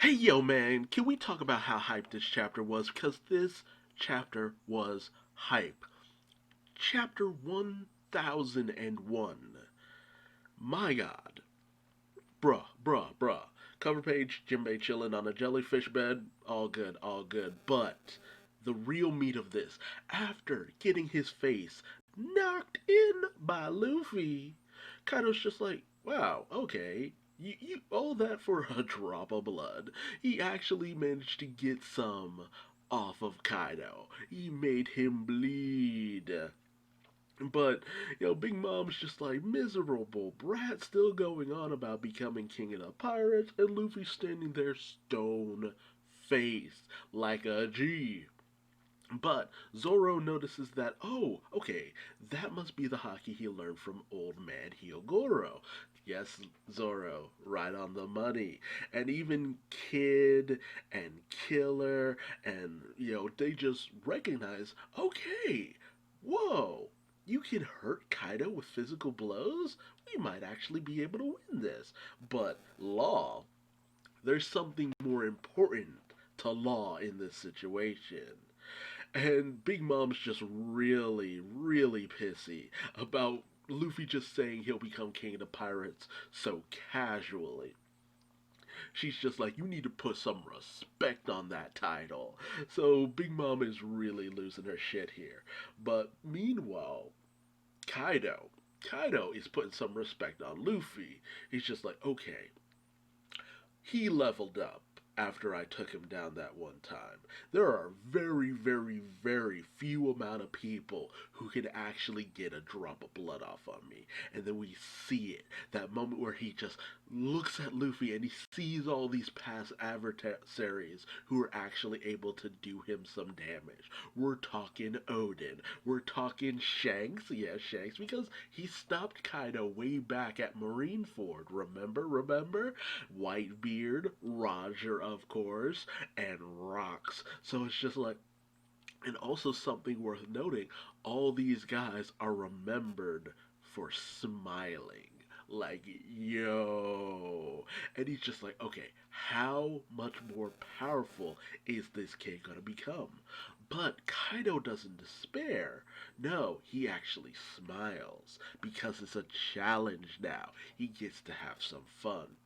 Hey yo man, can we talk about how hyped this chapter was? Because this chapter was hype. Chapter 1001. My god. Bruh. Cover page, Jinbei chilling on a jellyfish bed. All good, all good. But the real meat of this, after getting his face knocked in by Luffy, Kaido's just like, wow, okay. You all that for a drop of blood. He actually managed to get some off of Kaido. He made him bleed. But, Big Mom's just like miserable brat still going on about becoming king of the pirates, and Luffy standing there stone faced like a G. But Zoro notices that, oh, okay, that must be the hockey he learned from old man Hyogoro. Yes, Zoro, right on the money. And even Kid and Killer and, they just recognize, okay, whoa, you can hurt Kaido with physical blows? We might actually be able to win this. But Law, there's something more important to Law in this situation. And Big Mom's just really pissy about Luffy just saying he'll become king of the pirates so casually. She's just like, you need to put some respect on that title. So Big Mom is really losing her shit here. But meanwhile, Kaido. Kaido is putting some respect on Luffy. He's just like, okay, he leveled up after I took him down that one time. There are very few amount of people who can actually get a drop of blood off on me. And then we see it. That moment where he just looks at Luffy and he sees all these past adversaries who are actually able to do him some damage. We're talking Odin. We're talking Shanks. Yeah, Shanks, because he stopped Kaido way back at Marineford. Remember? Whitebeard, Roger, of course, and Rocks. So it's just like, and also something worth noting, all these guys are remembered for smiling. Like, yo. And he's just like, okay, how much more powerful is this kid gonna become? But Kaido doesn't despair. No, he actually smiles because it's a challenge now. He gets to have some fun.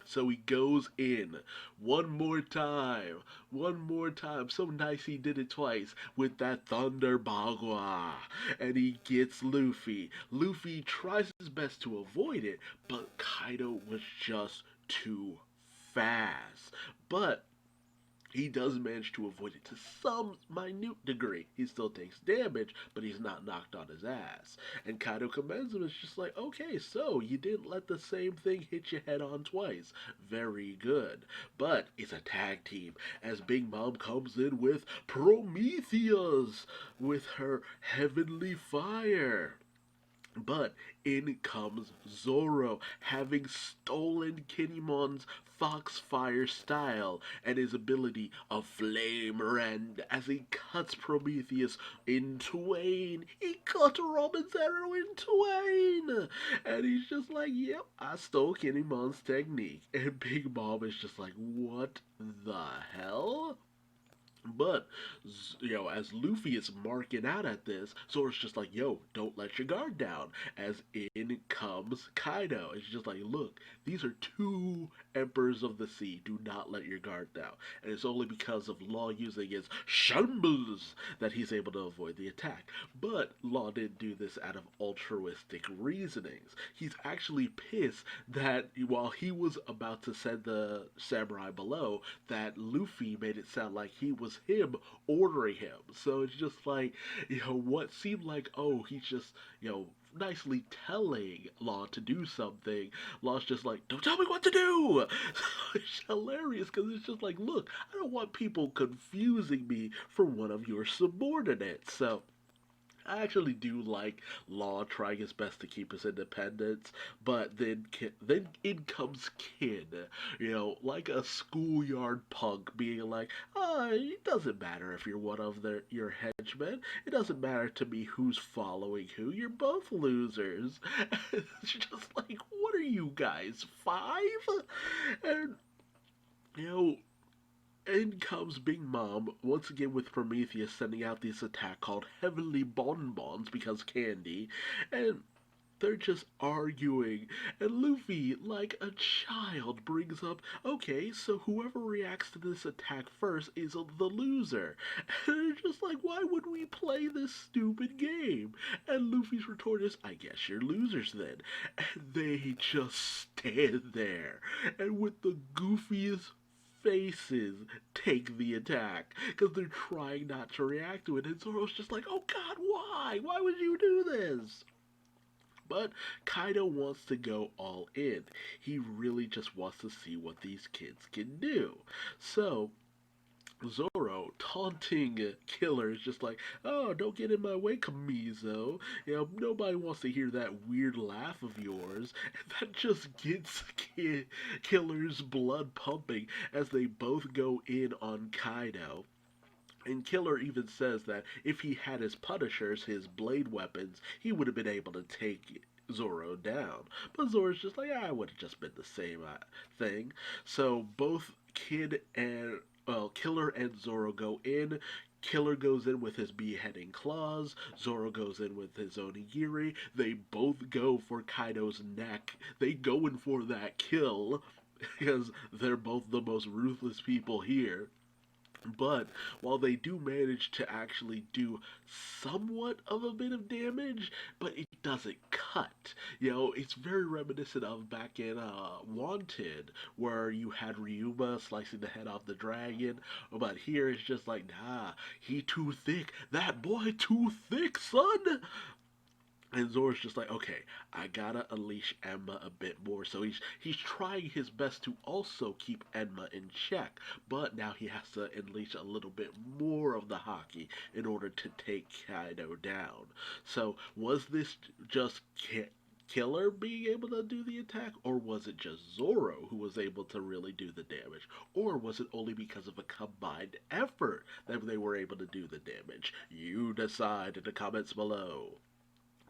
So he goes in one more time. So nice he did it twice with that Thunder Bagua. And he gets Luffy. Luffy tries his best to avoid it, but Kaido was just too fast. But he does manage to avoid it to some minute degree. He still takes damage, but he's not knocked on his ass. And Kaido commends him. It's just like, okay, so you didn't let the same thing hit you head on twice. Very good. But it's a tag team as Big Mom comes in with Prometheus with her heavenly fire. But in comes Zoro, having stolen Kinemon's Foxfire style and his ability of Flame Rend as he cuts Prometheus in twain. He cut Robin's arrow in twain! And he's just like, yep, I stole Kinemon's technique. And Big Mom is just like, what the hell? But, as Luffy is marking out at this, Zoro's just like, yo, don't let your guard down. As in comes Kaido. It's just like, look, these are two Emperors of the Sea. Do not let your guard down. And it's only because of Law using his shambles that he's able to avoid the attack. But Law didn't do this out of altruistic reasonings. He's actually pissed that while he was about to send the samurai below, that Luffy made it sound like he was him ordering him. So it's just like, what seemed like, oh, he's just, nicely telling Law to do something. Law's just like, don't tell me what to do! It's hilarious because it's just like, look, I don't want people confusing me for one of your subordinates. So I actually do like Law trying his best to keep his independence, but then in comes Kid, like a schoolyard punk, being like, it doesn't matter if you're one of your henchmen. It doesn't matter to me who's following who. You're both losers. It's just like, what are you guys, 5? And You know, in comes Big Mom, once again with Prometheus sending out this attack called Heavenly Bonbons because candy, and they're just arguing. And Luffy, like a child, brings up, okay, so whoever reacts to this attack first is the loser. And they're just like, why would we play this stupid game? And Luffy's retort is, I guess you're losers then. And they just stand there. And with the goofiest faces take the attack because they're trying not to react to it. And Zoro's just like, oh god, why? Why would you do this? But Kaido wants to go all in. He really just wants to see what these kids can do. So, Zoro taunting Killer is just like, oh, don't get in my way, Kamizo. You know, nobody wants to hear that weird laugh of yours. And that just gets Killer's blood pumping as they both go in on Kaido. And Killer even says that if he had his Punishers, his blade weapons, he would have been able to take Zoro down. But Zoro's just like, I would have just been the same thing. So both Killer and Zoro go in. Killer goes in with his beheading claws. Zoro goes in with his onigiri. They both go for Kaido's neck. They go in for that kill because they're both the most ruthless people here. But while they do manage to actually do somewhat of a bit of damage, but it doesn't cut. You know, it's very reminiscent of back in Wanted, where you had Ryuma slicing the head off the dragon. But here it's just like, nah, he too thick. That boy too thick, son. And Zoro's just like, okay, I gotta unleash Enma a bit more. So he's trying his best to also keep Enma in check, but now he has to unleash a little bit more of the Haki in order to take Kaido down. So was this just Killer being able to do the attack, or was it just Zoro who was able to really do the damage? Or was it only because of a combined effort that they were able to do the damage? You decide in the comments below.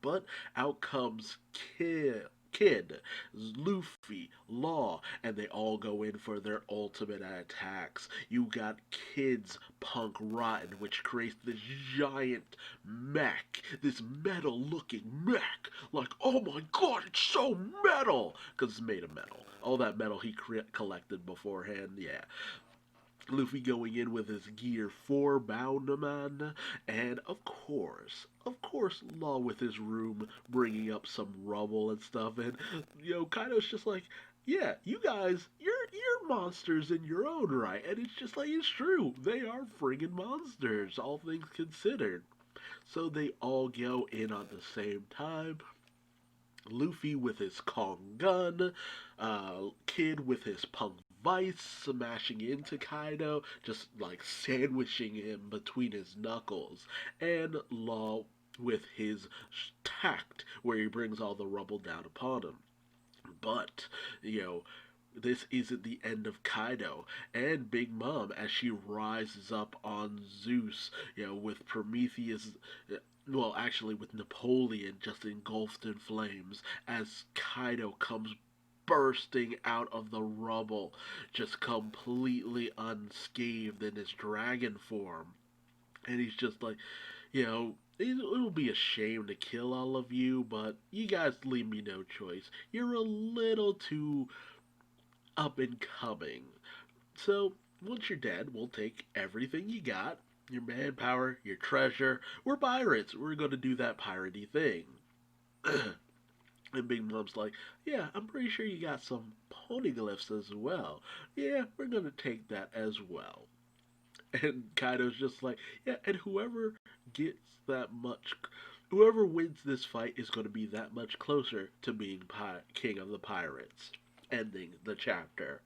But out comes Kid, Luffy, Law, and they all go in for their ultimate attacks. You got Kid's Punk Rotten, which creates this giant mech, this metal looking mech. Like, oh my god, it's so metal! Because it's made of metal. All that metal he collected beforehand, yeah. Luffy going in with his Gear 4 Boundman, and of course, Law with his room bringing up some rubble and stuff, and Kaido's just like, yeah, you guys, you're monsters in your own right, and it's just like it's true, they are friggin' monsters, all things considered. So they all go in on the same time. Luffy with his Kong gun, Kid with his Punk Vice smashing into Kaido, just like sandwiching him between his knuckles, and Law with his tact, where he brings all the rubble down upon him. But, this isn't the end of Kaido and Big Mom as she rises up on Zeus, with Prometheus, well, actually with Napoleon just engulfed in flames as Kaido comes bursting out of the rubble, just completely unscathed in his dragon form. And he's just like, it'll be a shame to kill all of you, but you guys leave me no choice. You're a little too up and coming. So, once you're dead, we'll take everything you got, your manpower, your treasure. We're pirates. We're going to do that piratey thing. And Big Mom's like, yeah, I'm pretty sure you got some poneglyphs as well. Yeah, we're going to take that as well. And Kaido's just like, yeah, and gets that much, whoever wins this fight is going to be that much closer to being king of the pirates. Ending the chapter.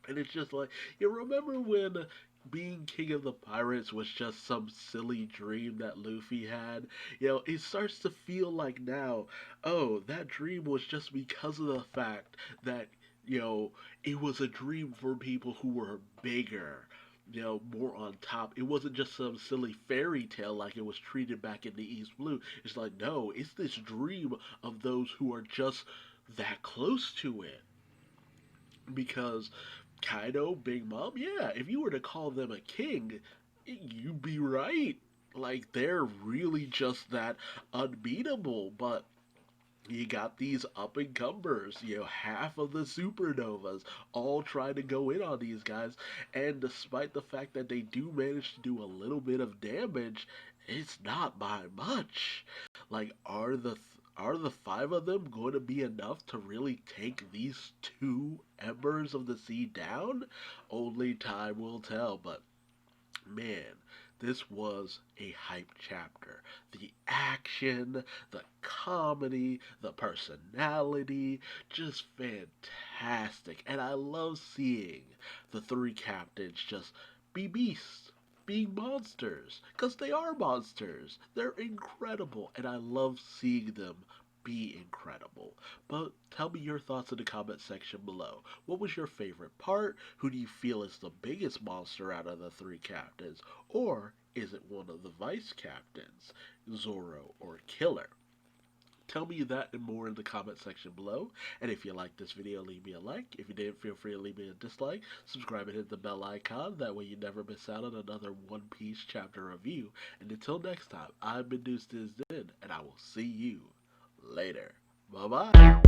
And it's just like, you remember when being king of the pirates was just some silly dream that Luffy had? It starts to feel like now, oh, that dream was just because of the fact that, it was a dream for people who were bigger, more on top. It wasn't just some silly fairy tale like it was treated back in the East Blue. It's like, no, it's this dream of those who are just that close to it. Because Kaido, Big Mom, yeah, if you were to call them a king, you'd be right. Like, they're really just that unbeatable, but you got these up and comers, half of the supernovas all trying to go in on these guys, and despite the fact that they do manage to do a little bit of damage, it's not by much. Like, are the five of them going to be enough to really take these two embers of the sea down? Only time will tell, but man, this was a hype chapter. The action, the comedy, the personality, just fantastic. And I love seeing the three captains just be beasts, being monsters. Because they are monsters. They're incredible. And I love seeing them be incredible. But tell me your thoughts in the comment section below. What was your favorite part? Who do you feel is the biggest monster out of the three captains? Or is it one of the vice captains, Zoro or Killer? Tell me that and more in the comment section below. And if you liked this video, leave me a like. If you didn't, feel free to leave me a dislike. Subscribe and hit the bell icon. That way you never miss out on another One Piece chapter review. And until next time, I've been Duuz-Diz-Din, and I will see you later. Bye-bye.